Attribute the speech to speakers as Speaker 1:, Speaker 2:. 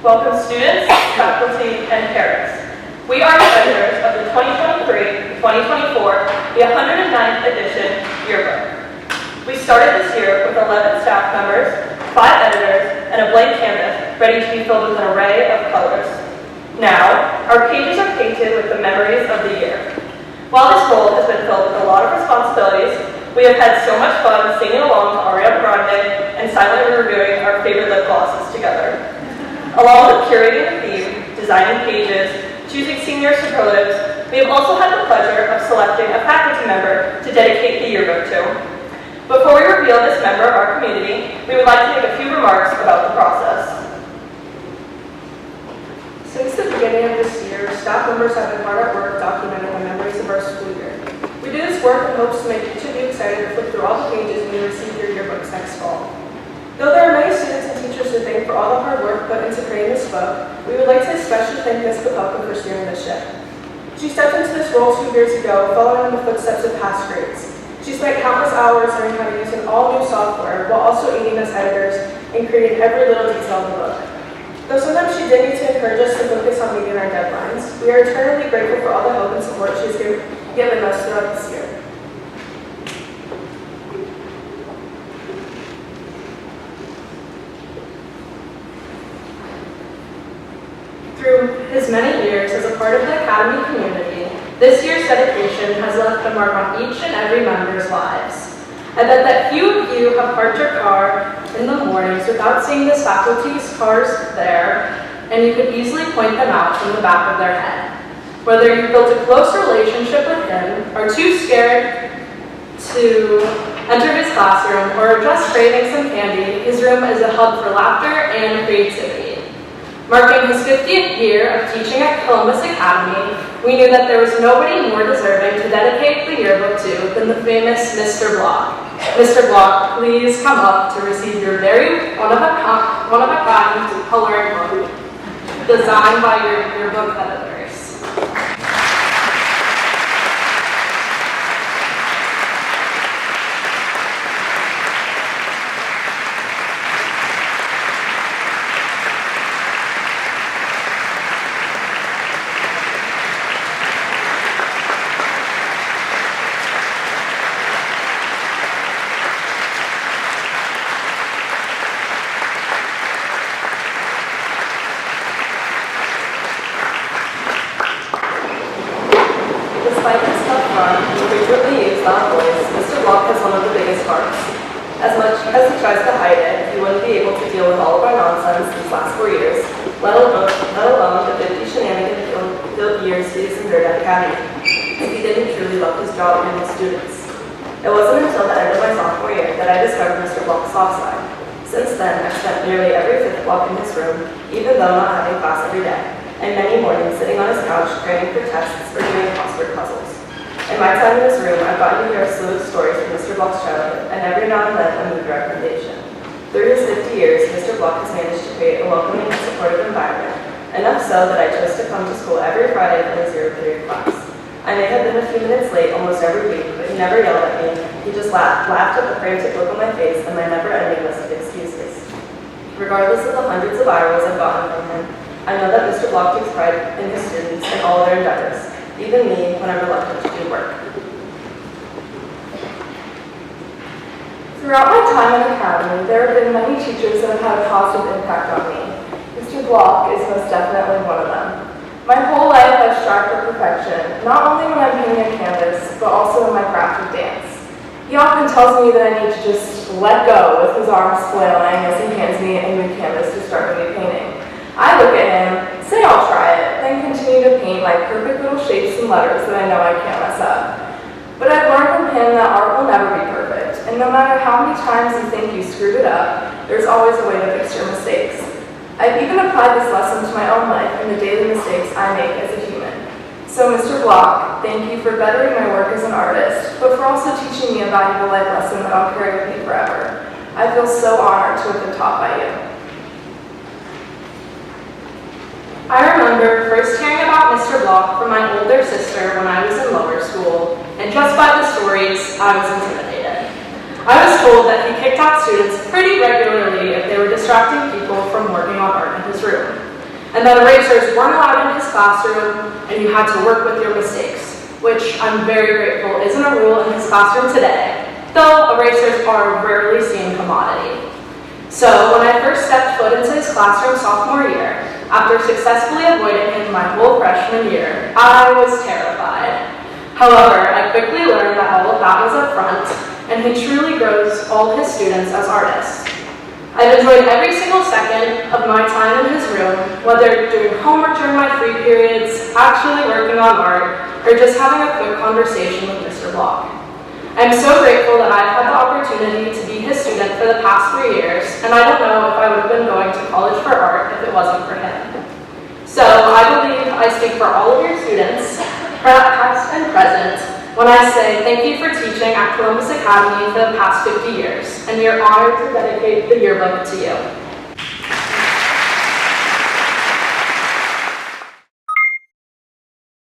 Speaker 1: Welcome students, faculty, and parents. We are the editors of the 2023-2024, the 109th edition Yearbook. We started this year with 11 staff members, 5 editors, and a blank canvas ready to be filled with an array of colors. Now, our pages are painted with the memories of the year. While this role has been filled with a lot of responsibilities, we have had so much fun singing along to Ariana Grande and silently reviewing our favorite lip glosses together. Along with curating the theme, designing pages, choosing senior superlatives, we have also had the pleasure of selecting a faculty member to dedicate the yearbook to. Before we reveal this member of our community, we would like to make a few remarks about the process.
Speaker 2: Since the beginning of this year, staff members have been hard at work documenting the memories of our school year. We do this work in hopes to make each of you excited to flip through all the pages when you receive your yearbooks next fall. Though there are many students and teachers to thank for all the hard work put into creating this book, we would like to especially thank Ms. Popelka for steering the ship. She stepped into this role 2 years ago, following in the footsteps of past grades. She spent countless hours learning how to use an all-new software while also aiding us editors in creating every little detail of the book. Though sometimes she did need to encourage us to focus on meeting our deadlines, we are eternally grateful for all the help and support she has given us throughout this year. Through his many years as a part of the Academy community, this year's dedication has left a mark on each and every member's lives. I bet that few of you have parked your car in the mornings without seeing this faculty's cars there, and you could easily point them out from the back of their head. Whether you built a close relationship with him, are too scared to enter his classroom, or are just craving some candy, his room is a hub for laughter and creativity. Marking his 50th year of teaching at Columbus Academy, we knew that there was nobody more deserving to dedicate the yearbook to than the famous Mr. Block. Mr. Block, please come up to receive your very one-of-a-kind coloring book designed by your yearbook editors. Despite his tough run and frequently used loud voice, Mr. Block has one of the biggest hearts. As much as he tries to hide it, he wouldn't be able to deal with all of our nonsense these last 4 years, let alone the 50 shenanigan-filled years he has endured at Academy, if he didn't truly love his job and his students. It wasn't until the end of my sophomore year that I discovered Mr. Block's soft side. Since then, I've spent nearly every 5th block in his room, even though not having class every day, and many mornings sitting on his couch cramming for tests or doing crossword puzzles. In my time in this room, I've gotten to hear a slew of stories from Mr. Block's childhood, and every now and then a movie recommendation. Through his 50 years, Mr. Block has managed to create a welcoming and supportive environment, enough so that I chose to come to school every Friday for his 0th period class. I may have been a few minutes late almost every week, but he never yelled at me. He just laughed at the frantic look on my face and my never-ending list of excuses. Regardless of the hundreds of eye rolls I've gotten from him, I know that Mr. Block takes pride in his students and all their endeavors, even me when I'm reluctant to do work. Throughout my time in Academy, there have been many teachers that have had a positive impact on me. Mr. Block is most definitely one of them. My whole life I've strived for perfection, not only when I'm painting a canvas, but also in my craft of dance. He often tells me that I need to just let go with his arms flailing as he hands me a new canvas to start a new painting. I look at him, say I'll try it, then continue to paint like perfect little shapes and letters that I know I can't mess up. But I've learned from him that art will never be perfect, and no matter how many times you think you screwed it up, there's always a way to fix your mistakes. I've even applied this lesson to my own life and the daily mistakes I make as a human. So Mr. Block, thank you for bettering my work as an artist, but for also teaching me a valuable life lesson that I'll carry with me forever. I feel so honored to have been taught by you. I remember first hearing about Mr. Block from my older sister when I was in lower school, and just by the stories, I was intimidated. I was told that he kicked out students pretty regularly if they were distracting people from working on art in his room.
Speaker 3: and that erasers weren't allowed in his classroom and you had to work with your mistakes, which I'm very grateful isn't a rule in his classroom today, though erasers are a rarely seen commodity. So when I first stepped foot into his classroom sophomore year, after successfully avoiding him my whole freshman year, I was terrified. However, I quickly learned that all of that was up front, and he truly grows all his students as artists. I've enjoyed every single second of my time in his room, whether doing homework during my free periods, actually working on art, or just having a quick conversation with Mr. Block. I'm so grateful that I've had the opportunity to be his student for the past 3 years, and I don't know if I would have been going to college for art if it wasn't for him. So I believe I speak for all of your students, past and present, when I say thank you for teaching at Columbus Academy for the past 50 years, and we are honored to dedicate the yearbook to you.